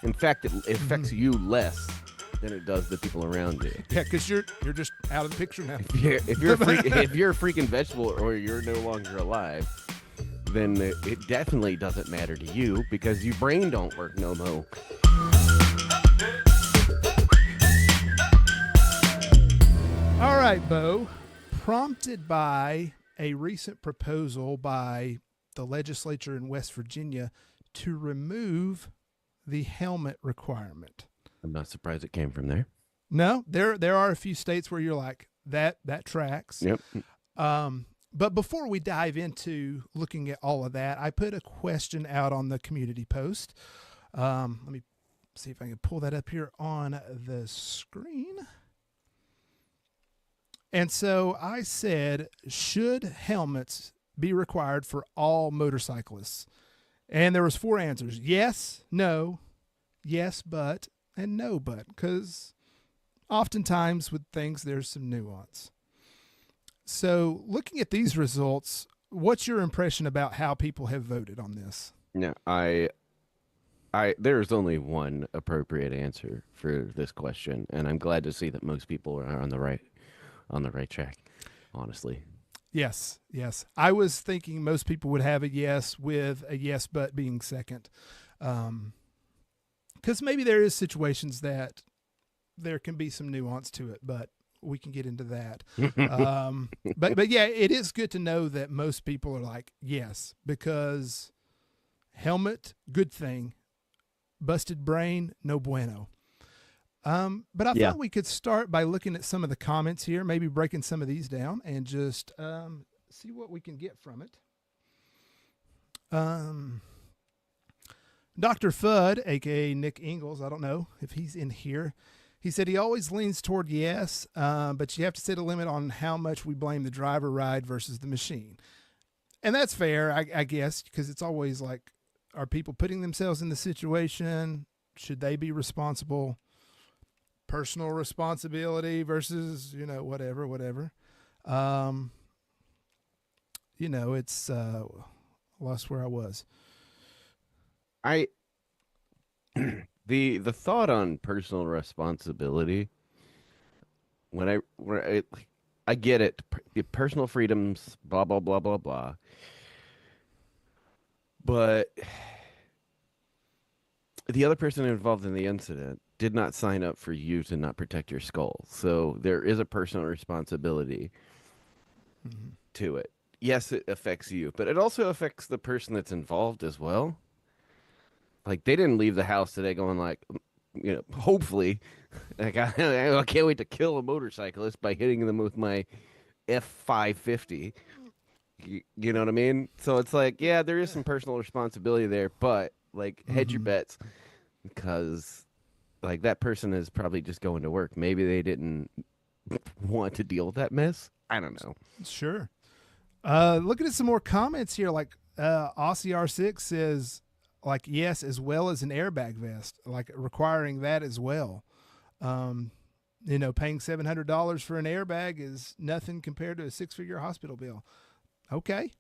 In fact, it affects you less than it does the people around you. Yeah, because you're just out of the picture now. If you're a freaking vegetable or you're no longer alive, then it definitely doesn't matter to you because your brain don't work no more. All right, Beau. Prompted by a recent proposal by the legislature in West Virginia to remove the helmet requirement. I'm not surprised it came from there. No, there are a few states where you're like, that tracks. Yep. But before we dive into looking at all of that, I put a question out on the community post. Let me see if I can pull that up here on the screen. And so I said, should helmets be required for all motorcyclists? And there was 4 answers. Yes, no, yes, but, and no, but. Because oftentimes with things, there's some nuance. So looking at these results, what's your impression about how people have voted on this? Yeah, there's only one appropriate answer for this question, and I'm glad to see that most people are on the right track, honestly. Yes. I was thinking most people would have a yes with a yes but being second. Because maybe there is situations that there can be some nuance to it, but we can get into that. But yeah, it is good to know that most people are like, yes, because helmet, good thing. Busted brain, no bueno. But I thought we could start by looking at some of the comments here, maybe breaking some of these down and just see what we can get from it. Dr. Fudd, a.k.a. Nick Ingalls, I don't know if he's in here. He said he always leans toward yes, but you have to set a limit on how much we blame the driver ride versus the machine. And that's fair, I guess, because it's always like, are people putting themselves in the situation? Should they be responsible? Personal responsibility versus, whatever. It's lost where I was. The thought on personal responsibility, when I get it, personal freedoms, blah blah blah blah blah, but the other person involved in the incident did not sign up for you to not protect your skull. So there is a personal responsibility to it. Yes, it affects you, but it also affects the person that's involved as well. Like, they didn't leave the house today going like, hopefully, like, I can't wait to kill a motorcyclist by hitting them with my F550. You know what I mean? So it's like, yeah, there is some personal responsibility there, but like, hedge your bets because like that person is probably just going to work. Maybe they didn't want to deal with that mess. I don't know. Sure. Looking at some more comments here, like Aussie R6 says, like, yes, as well as an airbag vest, like requiring that as well. Paying $700 for an airbag is nothing compared to a 6-figure hospital bill. Okay.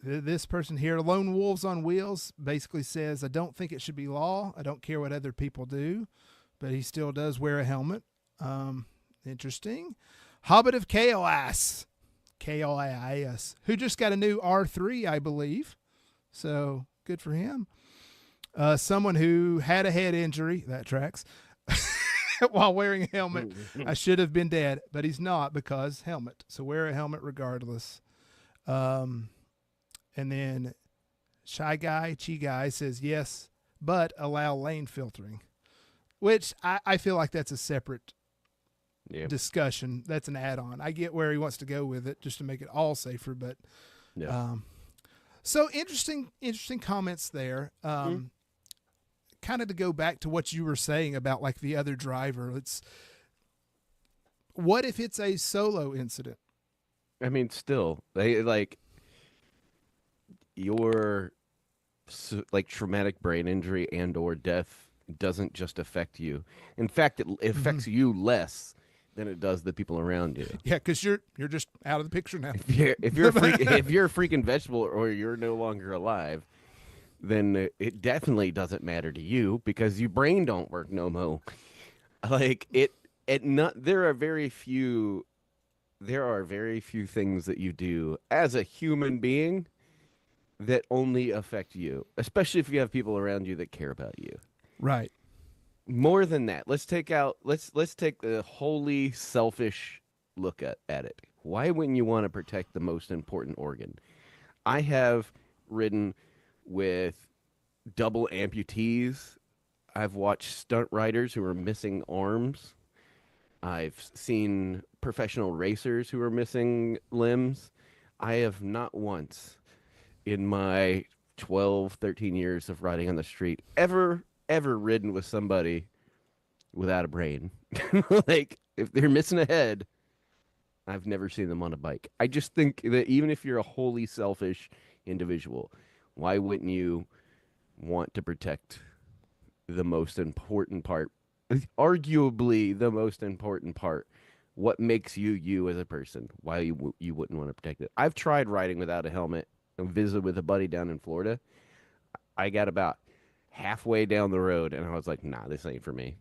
This person here, Lone Wolves on Wheels, basically says, I don't think it should be law. I don't care what other people do, but he still does wear a helmet. Interesting. Hobbit of Chaos, K-O-I-S, who just got a new R3, I believe. So good for him. Someone who had a head injury, that tracks, while wearing a helmet. I should have been dead, but he's not because helmet. So wear a helmet regardless. And then Chi Guy says, yes, but allow lane filtering, which I feel like that's a separate discussion. That's an add-on. I get where he wants to go with it just to make it all safer, but so interesting comments there. Kind of to go back to what you were saying about like the other driver. What if it's a solo incident? I mean, still, they like your like traumatic brain injury and or death doesn't just affect you. In fact, it affects you less than it does the people around you. Yeah, because you're just out of the picture now. If you're a freaking vegetable or you're no longer alive, then it definitely doesn't matter to you because your brain don't work no mo. Like it not there are very few things that you do as a human being that only affect you, especially if you have people around you that care about you. Right. More than that, let's take the wholly selfish look at it. Why wouldn't you want to protect the most important organ? I have ridden with double amputees. I've watched stunt riders who are missing arms. I've seen professional racers who are missing limbs. I have not once in my 12, 13 years of riding on the street ever ridden with somebody without a brain. Like if they're missing a head, I've never seen them on a bike. I just think that even if you're a wholly selfish individual, why wouldn't you want to protect the most important part? Arguably the most important part. What makes you you as a person? Why you wouldn't want to protect it? I've tried riding without a helmet. I visited with a buddy down in Florida. I got about halfway down the road and I was like, nah, this ain't for me.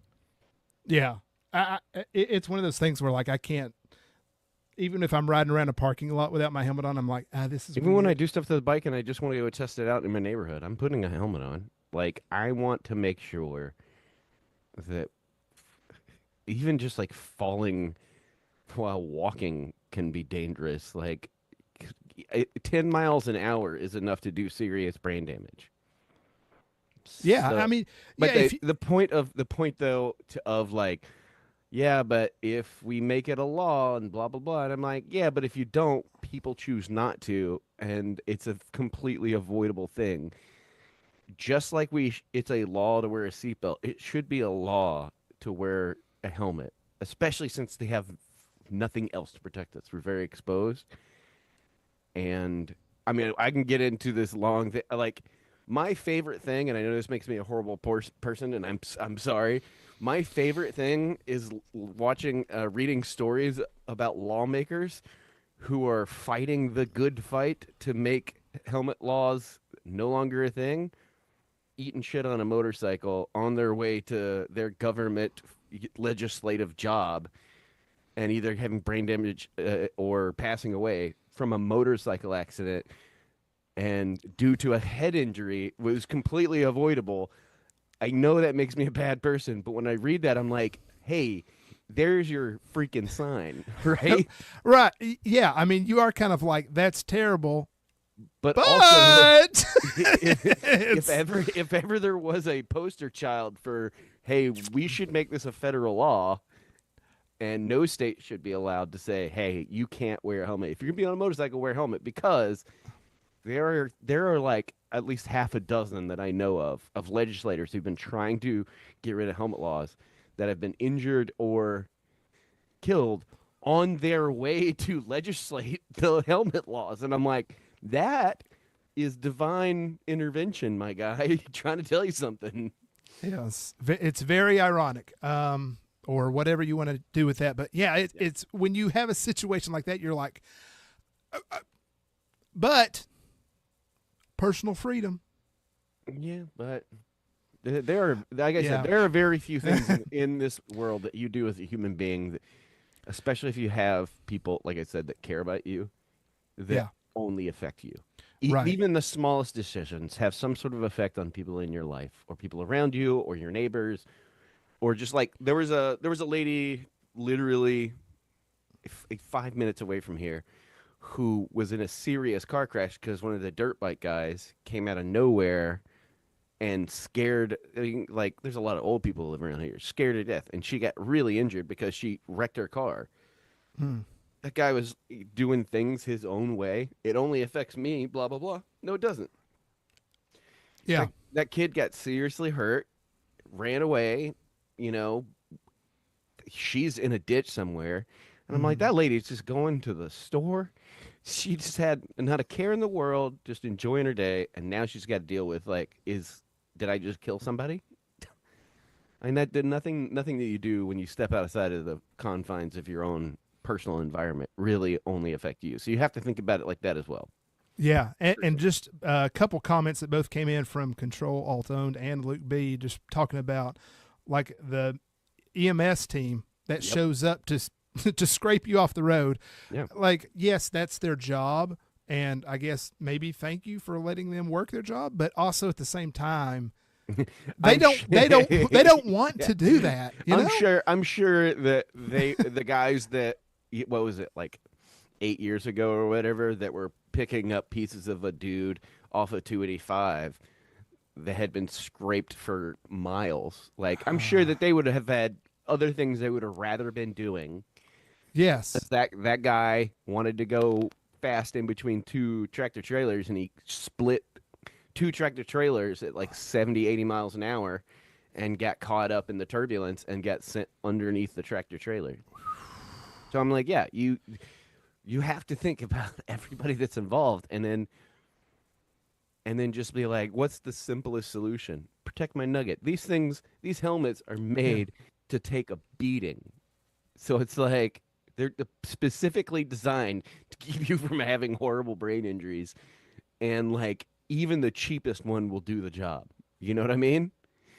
Yeah. It's one of those things where like I can't, even if I'm riding around a parking lot without my helmet on, I'm like, this is Even when I weird. do stuff to the bike and I just want to go test it out in my neighborhood, I'm putting a helmet on. Like I want to make sure that even just like falling while walking can be dangerous. Like 10 miles an hour is enough to do serious brain damage. Yeah, So, I mean, yeah, but if you, the point though of like, yeah, but if we make it a law and blah blah blah, and I'm like, yeah, but if you don't, people choose not to, and it's a completely avoidable thing. Just like it's a law to wear a seatbelt, it should be a law to wear a helmet, especially since they have nothing else to protect us. We're very exposed, and I mean, I can get into this long thing. Like my favorite thing, and I know this makes me a horrible person, and I'm sorry. My favorite thing is watching, reading stories about lawmakers who are fighting the good fight to make helmet laws no longer a thing, eating shit on a motorcycle on their way to their government legislative job and either having brain damage or passing away from a motorcycle accident and due to a head injury was completely avoidable. I know that makes me a bad person, but when I read that, I'm like, hey, there's your freaking sign, right? right, yeah, I mean, you are kind of like that's terrible, But also, but if ever there was a poster child for, hey, we should make this a federal law, and no state should be allowed to say, hey, you can't wear a helmet. If you're gonna be on a motorcycle, wear a helmet because there are like at least half a dozen that I know of legislators who've been trying to get rid of helmet laws that have been injured or killed on their way to legislate the helmet laws. And I'm like, that is divine intervention, my guy. Trying to tell you something. yes, it's very ironic, or whatever you want to do with that. But yeah, it's when you have a situation like that, you're like, but personal freedom. Yeah, but there are, like I said, Yeah, there are very few things in this world that you do as a human being, that, especially if you have people, like I said, that care about you, that yeah, only affect you. right. Even the smallest decisions have some sort of effect on people in your life or people around you or your neighbors, or just like there was a lady literally 5 minutes away from here who was in a serious car crash because one of the dirt bike guys came out of nowhere and scared, I mean, like there's a lot of old people living around here, scared to death, and she got really injured because she wrecked her car. Hmm. That guy was doing things his own way. It only affects me, blah blah blah. No, it doesn't. Yeah, That kid got seriously hurt, ran away, you know, she's in a ditch somewhere. And I'm like, hmm, that lady's just going to the store. She just had not a care in the world, just enjoying her day, and now she's got to deal with like, did I just kill somebody? And that did nothing that you do when you step outside of the confines of your own personal environment really only affect you. So you have to think about it like that as well. Yeah, and, For and sure. just a couple comments that both came in from Control Alt Owned and Luke B, just talking about like the EMS team that Yep. shows up to to scrape you off the road. Yeah. Like, yes, that's their job, and I guess maybe thank you for letting them work their job, but also at the same time, they I'm don't sure. they don't they don't want Yeah. to do that, you I'm know? sure. I'm sure that the guys that, what was it, like 8 years ago or whatever, that were picking up pieces of a dude off of 285 that had been scraped for miles. Like, I'm sure that they would have had other things they would have rather been doing. Yes. That guy wanted to go fast in between two tractor trailers, and he split two tractor trailers at like 70, 80 miles an hour, and got caught up in the turbulence and got sent underneath the tractor trailer. So I'm like, yeah, you have to think about everybody that's involved, and then just be like, what's the simplest solution? Protect my nugget. These helmets are Yeah. made to take a beating. So it's like they're specifically designed to keep you from having horrible brain injuries. And like even the cheapest one will do the job. You know what I mean?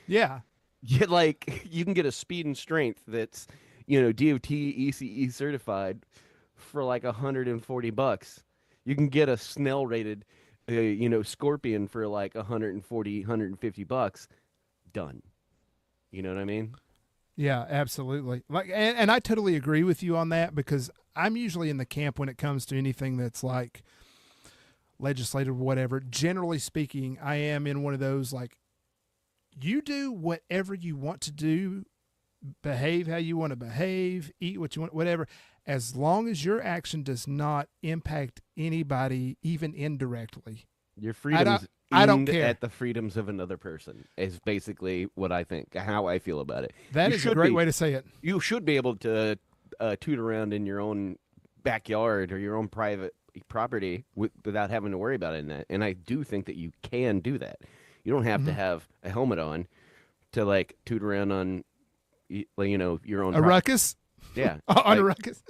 Yeah. You can get a speed and strength that's, DOT ECE certified for like $140. You can get a Snell rated Scorpion for like 140, $150. Done. You know what I mean? Yeah, absolutely. Like, and I totally agree with you on that because I'm usually in the camp when it comes to anything that's like legislative or whatever. Generally speaking, I am in one of those like, you do whatever you want to do, behave how you want to behave, eat what you want, whatever, as long as your action does not impact anybody, even indirectly. Your I don't, freedoms I don't end care. at the freedoms of another person is basically what I think, how I feel about it. That You is a should great be way to say it. you should be able to toot around in your own backyard or your own private property without having to worry about it in that. And I do think that you can do that. You don't have to Hmm. have a helmet on to like toot around on your own A property. ruckus Yeah. on a Like, ruckus.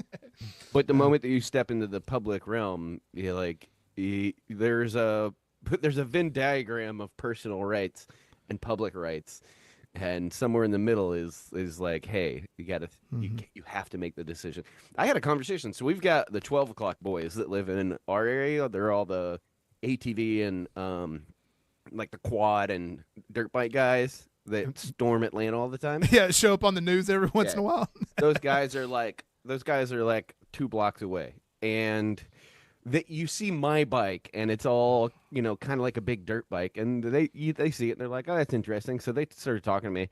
but the Uh, moment that you step into the public realm, there's a there's a Venn diagram of personal rights and public rights, and somewhere in the middle is like, hey, mhm. you have to make the decision. I had a conversation. So we've got the 12 o'clock boys that live in our area. They're all the ATV and like the quad and dirt bike guys that storm Atlanta all the time. Yeah, show up on the news every once Yeah, in a while. those guys are like 2 blocks away, and that you see my bike, and it's all kind of like a big dirt bike, and they see it, and they're like, oh, that's interesting. So they started talking to me,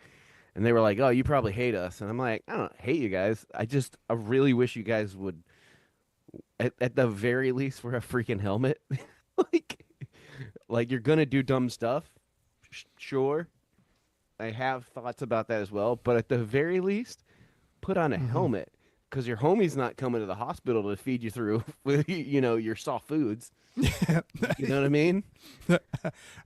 and they were like, oh, you probably hate us, and I'm like, I don't hate you guys. I really wish you guys would, at the very least, wear a freaking helmet. like like you're gonna do dumb stuff, sure. I have thoughts about that as well, but at the very least, put on a Hmm. helmet because your homie's not coming to the hospital to feed you through with your soft foods. You know what I mean?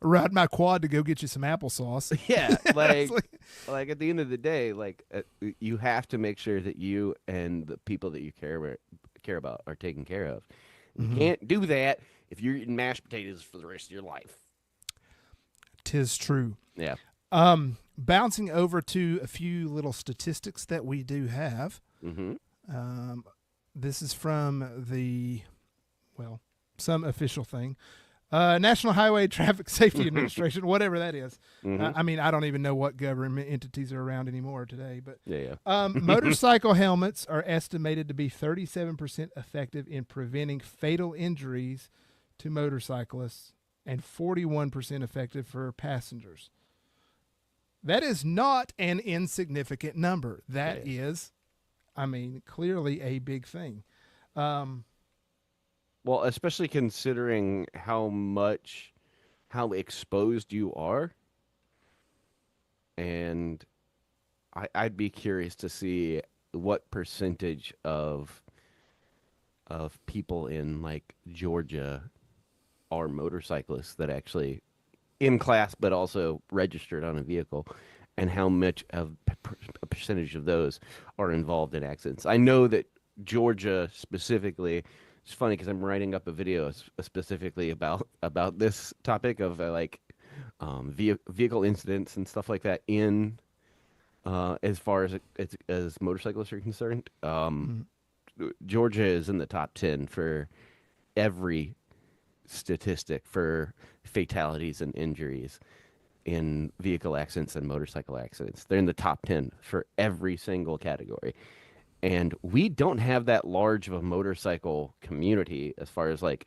Ride my quad to go get you some applesauce. Yeah, It's like like, like at the end of the day, like you have to make sure that you and the people that you care about are taken care of. And you mhm. can't do that if you're eating mashed potatoes for the rest of your life. 'Tis true. Yeah. Bouncing over to a few little statistics that we do have. Mm-hmm. Um, this is from well, some official thing. National Highway Traffic Safety Administration, whatever that is. Mm-hmm. I mean, I don't even know what government entities are around anymore today. But Yeah, motorcycle helmets are estimated to be 37% effective in preventing fatal injuries to motorcyclists and 41% effective for passengers. That is not an insignificant number. That yeah. is, I mean, clearly a big thing. Um, Well, especially considering how exposed you are, and I'd be curious to see what percentage of people in like Georgia are motorcyclists that actually in class but also registered on a vehicle, and how much of a percentage of those are involved in accidents. I know that Georgia specifically. It's funny because I'm writing up a video specifically about this topic of vehicle incidents and stuff like that in as far as motorcyclists are concerned. Mm, Georgia is in the top 10 for every statistic for fatalities and injuries in vehicle accidents and motorcycle accidents. They're in the top 10 for every single category. And we don't have that large of a motorcycle community as far as like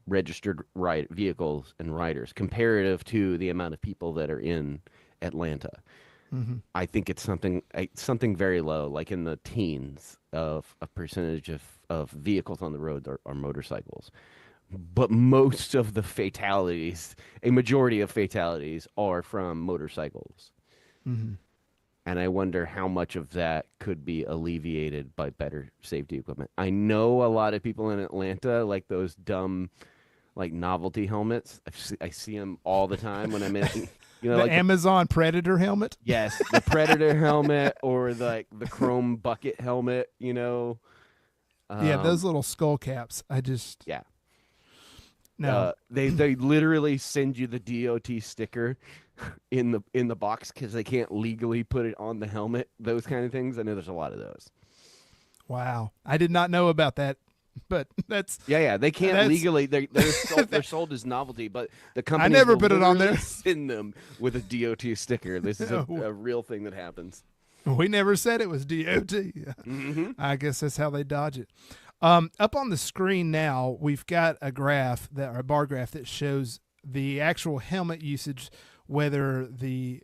registered vehicles and riders comparative to the amount of people that are in Atlanta. mm-hmm. I think it's something very low, like in the teens of a percentage of vehicles on the road are motorcycles. But most of the fatalities, a majority of fatalities, are from motorcycles. Mm-hmm. And I wonder how much of that could be alleviated by better safety equipment. I know a lot of people in Atlanta like those dumb, like novelty helmets. I see them all the time when I'm in, The like Amazon Predator helmet. yes, the Predator helmet or the chrome bucket helmet. Yeah, Um, those little skull caps. I just yeah. no. They literally send you the DOT sticker in the box because they can't legally put it on the helmet. Those kind of things. I know there's a lot of those. Wow, I did not know about that, but Yeah. They can't that's. legally. They're sold as novelty, but the I companies never will put it on literally there. send them with a DOT sticker. This is a, No, a real thing that happens. we never said it was DOT. Hmm. I guess that's how they dodge it. Up on the screen now, we've got a bar graph that shows the actual helmet usage, whether the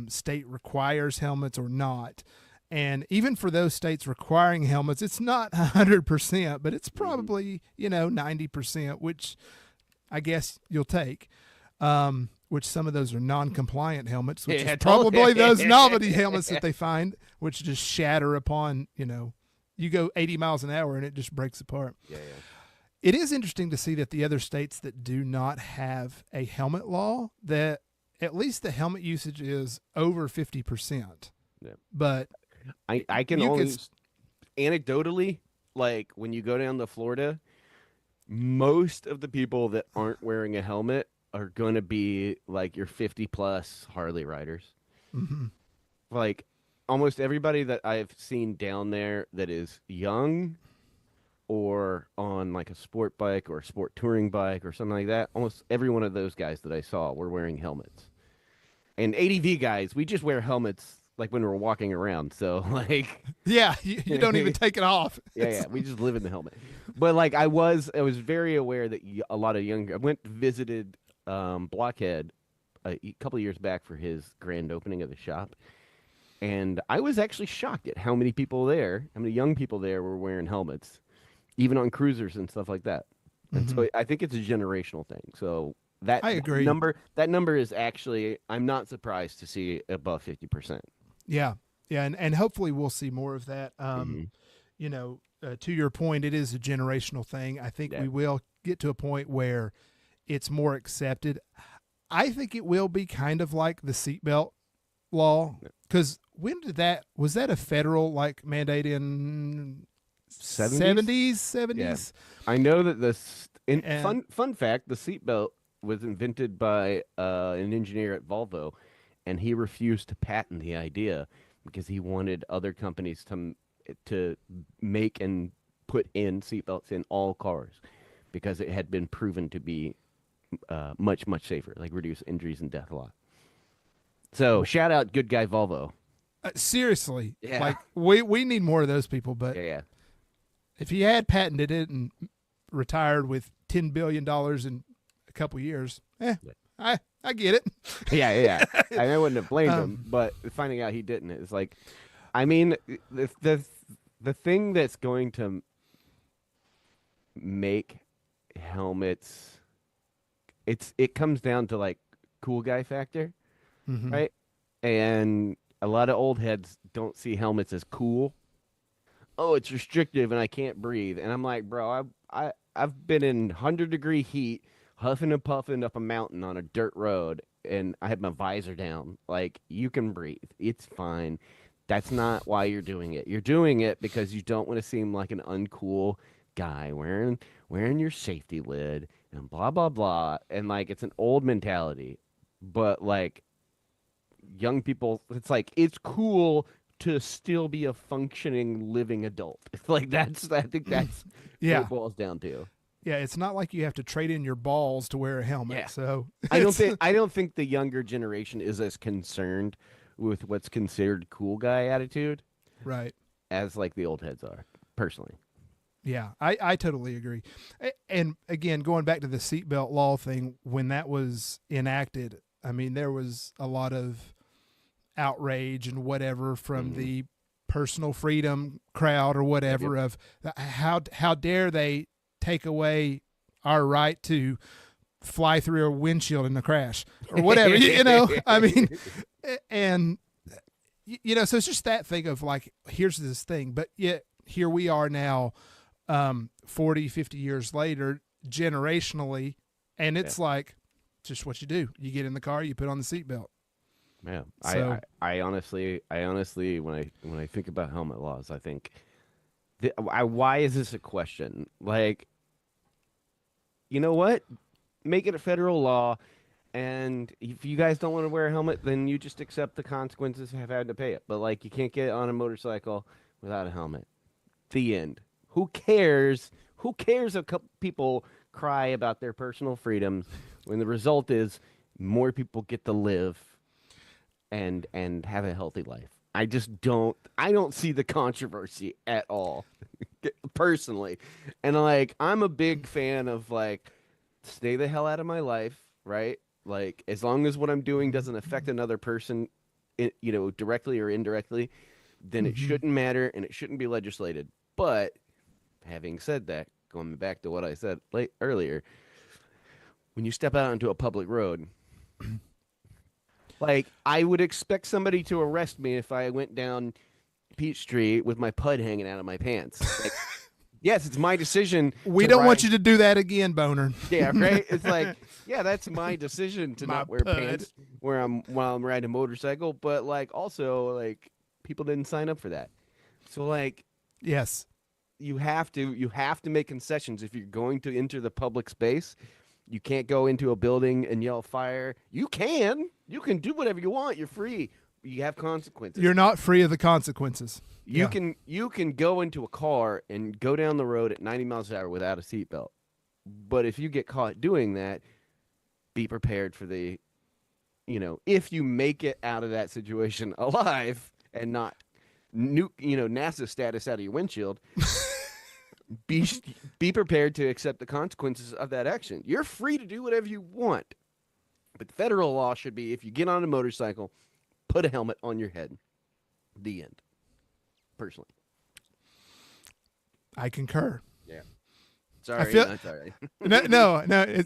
state requires helmets or not. And even for those states requiring helmets, it's not 100%, but it's Hmm. probably 90%, which I guess you'll take. Which some of those are non-compliant helmets, which is Yeah, probably those totally. novelty helmets that they find, which just shatter upon you go 80 miles an hour and it just breaks apart. Yeah. It is interesting to see that the other states that do not have a helmet law, that at least the helmet usage is over 50%. Yeah. But I can you only could, anecdotally, like when you go down to Florida, most of the people that aren't wearing a helmet are going to be like your 50 plus Harley riders. mhm. Like almost everybody that I've seen down there that is young or on like a sport bike or a sport touring bike or something like that, almost every one of those guys that I saw were wearing helmets. And ADV guys, we just wear helmets like when we're walking around. So like Yeah, you don't even take it off. yeah, we just live in the helmet. But like I was very aware that a lot of young. I went visited Blockhead a couple of years back for his grand opening of the shop, and I was actually shocked at how many people there, how many young people there were wearing helmets, even on cruisers and stuff like that. And Hmm. so I think it's a generational thing. So that, I that agree. number that number is actually I'm not surprised to see above 50%. Yeah, yeah, and hopefully we'll see more of that. Hmm. To your point, it is a generational thing. I think Yeah. we will get to a point where it's more accepted. I think it will be kind of like the seatbelt law, because when did that was that a federal like mandate in 70s. 70s Yeah. 70s I know that in and fun fact, the seatbelt was invented by an engineer at Volvo, and he refused to patent the idea because he wanted other companies to make and put in seatbelts in all cars because it had been proven to be much safer, like reduce injuries and death a lot. So shout out, good guy Volvo. seriously, Yeah, like we need more of those people. But yeah, if he had patented it and retired with $10 billion in a couple years, yeah. I get it. Yeah. I wouldn't have blamed him, um, but finding out he didn't is like, I mean, the thing that's going to make helmets, it comes down to like cool guy factor, mhm. right? And a lot of old heads don't see helmets as cool. Oh, it's restrictive and I can't breathe. And I'm like, bro, I've been in 100-degree heat huffing and puffing up a mountain on a dirt road and I had my visor down. Like, you can breathe. It's fine. That's not why you're doing it. You're doing it because you don't want to seem like an uncool guy wearing your safety lid and blah blah blah. And like, it's an old mentality. But like, young people, it's like it's cool to still be a functioning living adult. Like, that's, I think that's what Yeah. it boils down to. Yeah, it's not like you have to trade in your balls to wear a helmet. Yeah. So I don't it's think I don't think the younger generation is as concerned with what's considered cool guy attitude right. as like the old heads are, personally. Yeah, I totally agree. And again, going back to the seatbelt law thing, when that was enacted, I mean, there was a lot of outrage and whatever from Mhm. the personal freedom crowd or whatever Yep. of how dare they take away our right to fly through a windshield in a crash or whatever, you know? I mean, and you know, so it's just that thing of like, here's this thing, but yet here we are now, 40, 50 years later, generationally, and Yeah. it's like just what you do. You get in the car, you put on the seatbelt. Yeah. So I honestly, when I think about helmet laws, I think, why is this a question? Like, you know what? Make it a federal law, and if you guys don't want to wear a helmet, then you just accept the consequences of having to pay it. But like, you can't get on a motorcycle without a helmet. The end. Who cares? Who cares if people cry about their personal freedoms when the result is more people get to live and have a healthy life? I don't see the controversy at all, personally. And like, I'm a big fan of like, stay the hell out of my life, right? Like, as long as what I'm doing doesn't affect another person, directly or indirectly, then it mhm. shouldn't matter and it shouldn't be legislated. But having said that, going back to what I said earlier, when you step out onto a public road, like, I would expect somebody to arrest me if I went down Peachtree with my pud hanging out of my pants. Like, yes, it's my decision We to don't want ride. you to do that again, Boner. Yeah, right. It's like, yeah, that's my decision to My not wear pud. pants while I'm riding a motorcycle. But like, also, like, people didn't sign up for that. So like, Yes. you have to make concessions if you're going to enter the public space. You can't go into a building and yell fire. You can do whatever you want. You're free. You have consequences. You're not free of the consequences. You Yeah. can you can go into a car and go down the road at 90 miles an hour without a seatbelt. But if you get caught doing that, be prepared for if you make it out of that situation alive and not NASA status out of your windshield, be be prepared to accept the consequences of that action. You're free to do whatever you want, but the federal law should be, if you get on a motorcycle, put a helmet on your head. The end. Personally. I concur. Yeah. I Sorry, feel not sorry. no.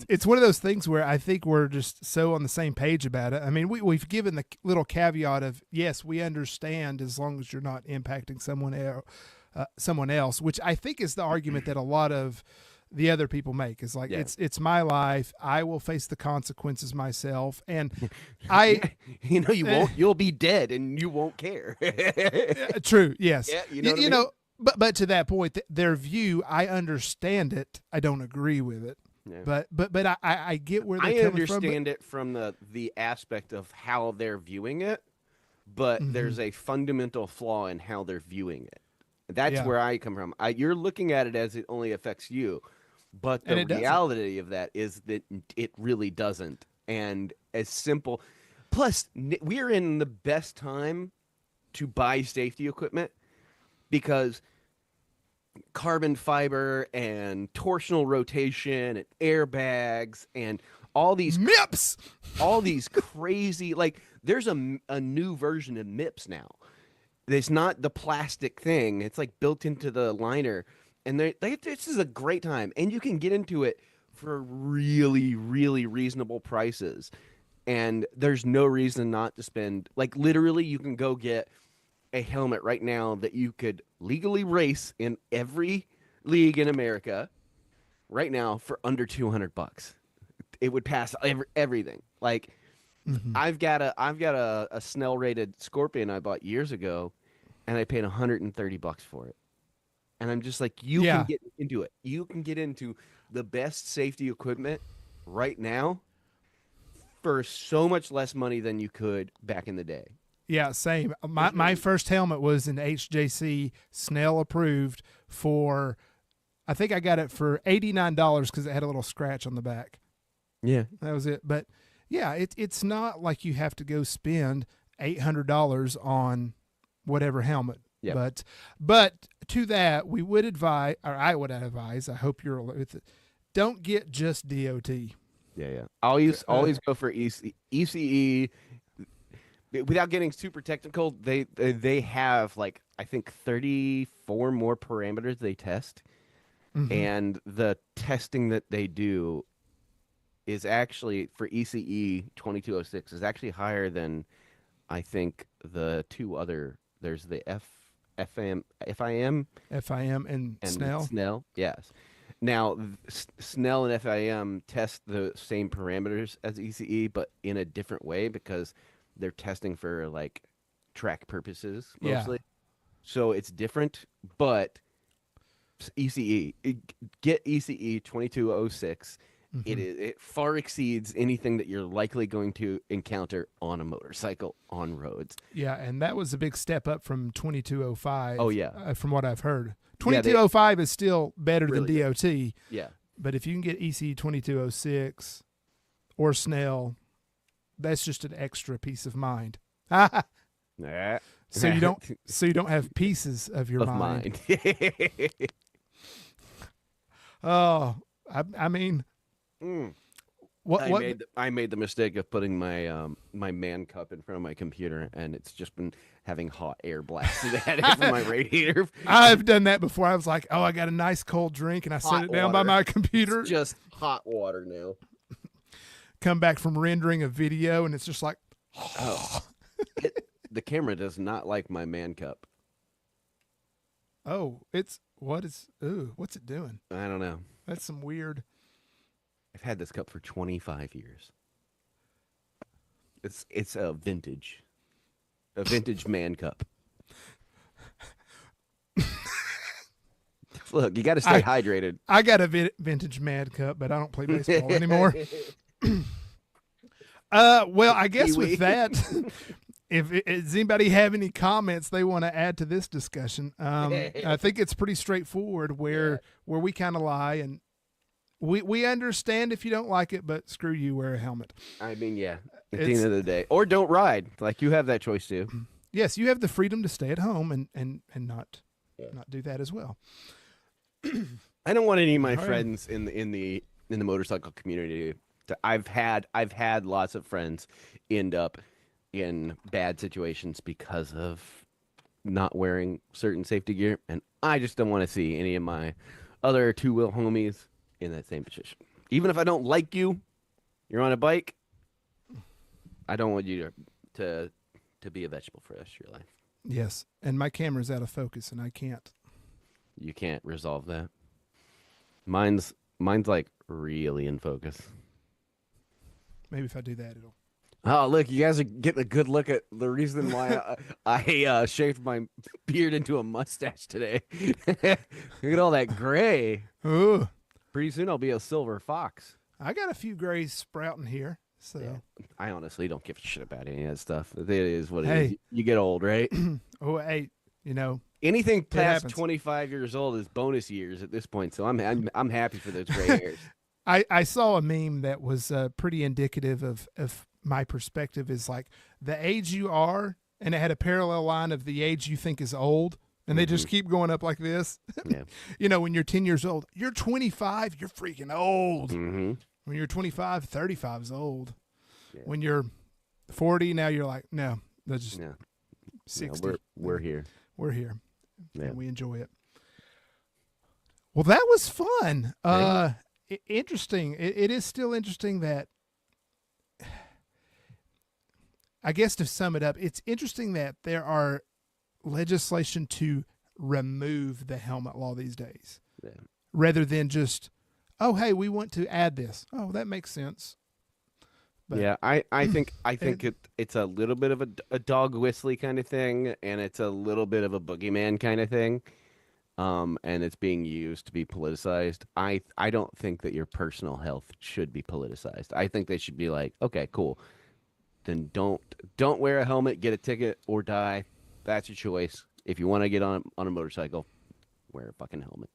It's one of those things where I think we're just so on the same page about it. I mean, we've given the little caveat of yes, we understand as long as you're not impacting someone else, which I think is the argument that a lot of the other people make. Is like Yeah. it's my life. I will face the consequences myself, and I You won't. You'll be dead, and you won't care. true. Yes. Yeah, you know what I You mean? know. But to that point, their view, I understand it. I don't agree with it. Yeah. But I get where they're I coming from. understand it from the aspect of how they're viewing it, but there's a fundamental flaw in how they're viewing it. That's Yeah. where I come from. You're looking at it as it only affects you, but And the it doesn't. reality of that is that it really doesn't. And as simple, plus we're in the best time to buy safety equipment because carbon fiber and torsional rotation and airbags and all these MIPS. all these crazy, like, there's a new version of MIPS now. It's not the plastic thing. It's like built into the liner, and this is a great time, and you can get into it for really, really reasonable prices. And there's no reason not to spend. Like, literally, you can go get a helmet right now that you could legally race in every league in America right now for under $200. it would pass everything. Like Mm-hmm. I've got a Snell rated Scorpion I bought years ago, and I paid $130 for it. And I'm just like, you can Yeah. get into it. You can get into the best safety equipment right now for so much less money than you could back in the day. Yeah, same. My first helmet was an HJC Snell approved for, I think I got it for $89 because it had a little scratch on the back. Yeah. That was it. But yeah, it's not like you have to go spend $800 on whatever helmet. Yep. But to that, we would advise, or I would advise, I hope you're with it, don't get just DOT. Yeah. Always go for ECE. Without getting super technical, they have like I think 34 more parameters they test, Mm-hmm. and the testing that they do is actually for ECE 2206 is actually higher than I think the two other. There's the FIM FIM and and Snell. Snell. Yes. Now, Snell and FIM test the same parameters as ECE, but in a different way because they're testing for like track purposes mostly. Yeah. So it's different, but ECE, get ECE 2206. Mm-hmm. It far exceeds anything that you're likely going to encounter on a motorcycle on roads. Yeah, and that was a big step up from 2205. Oh yeah. From what I've heard. Yeah, 2205 is still better really than DOT, Yeah. but if you can get EC 2206 or Snell, that's just an extra peace of mind. Nah. so you don't have pieces of your Of mind. mine. Oh, I mean, Mm. what? I made the mistake of putting my my man cup in front of my computer, and it's just been having hot air blasted at it from my radiator. I've done that before. I was like, oh, I got a nice cold drink, and I set Hot it down by water. my computer. It's just hot water now. Come back from rendering a video, and it's just like, Oh, the camera does not like my man cup. oh, what's it doing? I don't know. That's some weird. I've had this cup for 25 years. It's a vintage man cup. Look, you got to stay hydrated. I got a vintage Mad Cup, but I don't play baseball anymore. Well, I guess Pee-wee. with that, does anybody have any comments they want to add to this discussion? I think it's pretty straightforward where we kind of lie, and we understand if you don't like it, but screw you, wear a helmet. I mean, yeah. At the end of the day, or don't ride. Like you have that choice too. Yes, you have the freedom to stay at home and not do that as well. I don't want any of my All right. friends in the motorcycle community. I've had lots of friends end up in bad situations because of not wearing certain safety gear, and I just don't want to see any of my other two-wheel homies in that same position. Even if I don't like you, you're on a bike. I don't want you to be a vegetable for the rest of your life. Yes, and my camera's out of focus, and I can't. You can't resolve that. Mine's like really in focus. Maybe if I do that, it'll. Oh, look, you guys are getting a good look at the reason why I shaved my beard into a mustache today. Look at all that gray. Ooh, Pretty soon I'll be a silver fox. I got a few grays sprouting here, so. Yeah. I honestly don't give a shit about any of that stuff. It is what it Hey. is. You get old, right? Oh, hey, Anything past happens. 25 years old is bonus years at this point, so I'm happy for those gray hairs. I saw a meme that was pretty indicative of my perspective is like the age you are, and it had a parallel line of the age you think is old, and they just keep going up like this. Yeah. When you're 10 years old, you're 25, you're freaking old. Mm-hmm. When you're 25, 35 is old. Yeah. When you're 40, now you're like, no, that's just Yeah. 60. Yeah, we're here. We're here, Yeah. and we enjoy it. Well, that was fun. Interesting. It is still interesting that, I guess to sum it up, it's interesting that there are legislation to remove the helmet law these days, Yeah. rather than just, oh, hey, we want to add this. Oh, that makes sense. But Yeah, I think it, it's a little bit of a dog whistly kind of thing, and it's a little bit of a boogeyman kind of thing. And it's being used to be politicized. I don't think that your personal health should be politicized. I think they should be like, okay, cool. Then don't wear a helmet, get a ticket, or die. That's your choice. If you want to get on a motorcycle, wear a fucking helmet.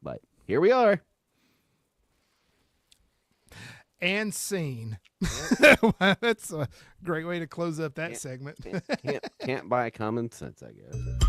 But here we are. and scene. Yep. That's a great way to close up that Can't, segment. can't buy common sense, I guess.